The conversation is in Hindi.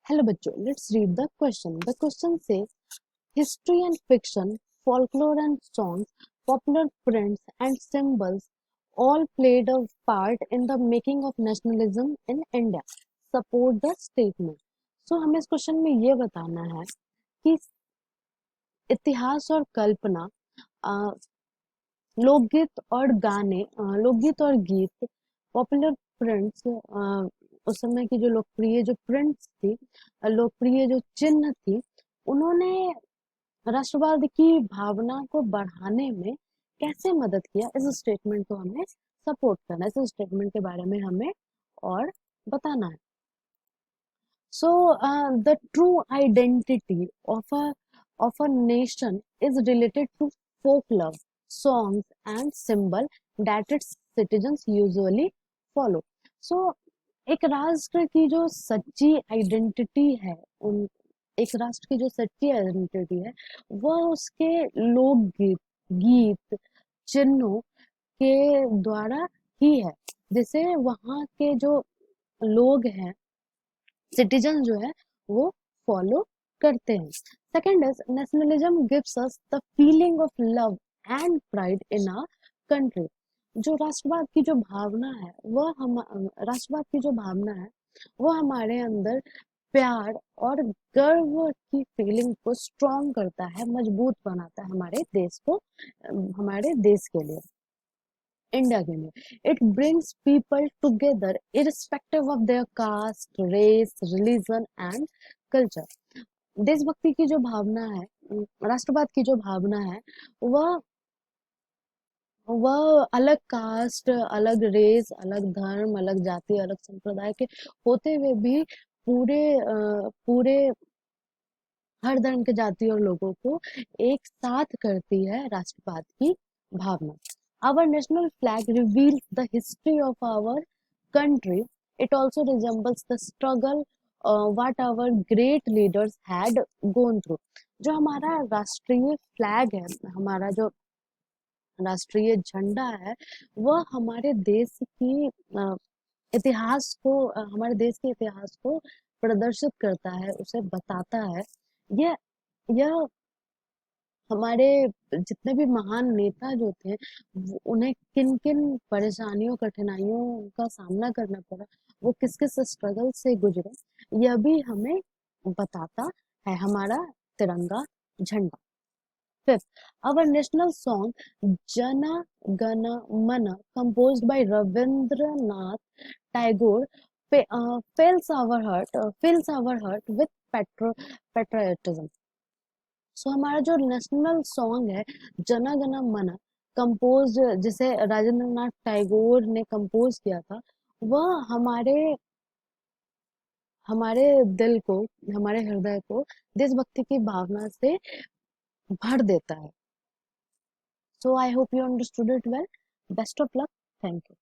हेलो बच्चों, let's read the question. The question से history and fiction, folklore and songs, popular prints and symbols all played a part in the making of nationalism in India. Support the statement. So हमें इस क्वेश्चन में ये बताना है कि इतिहास और कल्पना, लोकगीत और गाने, लोकगीत और गीत, पॉपुलर प्रिंट्स, उस समय की जो लोकप्रिय जो प्रिंट्स थी, लोकप्रिय जो चिन्ह थी, उन्होंने राष्ट्रवाद की भावना को बढ़ाने में कैसे मदद किया. इस स्टेटमेंट को हमें सपोर्ट करना है, इस स्टेटमेंट के बारे में हमें और बताना है. So the true identity of a nation is related to folk love, songs and symbol that its citizens usually follow. So एक राष्ट्र की जो सच्ची आइडेंटिटी है, उन एक राष्ट्र की जो सच्ची आइडेंटिटी है, वह उसके लोकगीत, गीत, चिन्हों के द्वारा ही है, जिसे वहाँ के जो लोग हैं, सिटीजन जो है, वो फॉलो करते हैं. Second is nationalism gives us the feeling of love and pride in our country. जो राष्ट्रवाद की जो भावना है, वह हम राष्ट्रवाद की जो भावना है, वो हमारे अंदर प्यार और गर्व की फीलिंग को स्ट्रॉन्ग करता है, मजबूत बनाता है हमारे देश को, हमारे देश के लिए, इंडिया के लिए. It brings people together irrespective of their caste, race, religion and culture. देशभक्ति की जो भावना है, राष्ट्रवाद की जो भावना है, वह वह अलग कास्ट, अलग रेस, अलग धर्म, अलग जाति, अलग संप्रदाय के होते हुए भी पूरे हर धर्म के जाति और लोगों को एक साथ करती है राष्ट्रवाद की भावना. Our national flag reveals the history of our country. It also resembles the struggle what our great leaders had gone through. जो हमारा राष्ट्रीय फ्लैग है, हमारा जो राष्ट्रीय झंडा है, वह हमारे देश की इतिहास को, हमारे देश के इतिहास को प्रदर्शित करता है, उसे बताता है. यह यह हमारे जितने भी महान नेता जो थे, उन्हें किन किन परेशानियों, कठिनाइयों का सामना करना पड़ा, वो किस किस स्ट्रगल से गुजरे, यह भी हमें बताता है हमारा तिरंगा झंडा. Fifth, our national song Jana Gana Mana, composed by Rabindranath Tagore, fills our heart with patriotism. सो हमारा जो नेशनल सॉन्ग है जना गना मना, कंपोज जिसे राजेंद्र नाथ टैगोर ने कंपोज किया था, वह हमारे दिल को, हमारे हृदय को देशभक्ति की भावना से भर देता है. So I hope you understood it well. Best of luck. Thank you.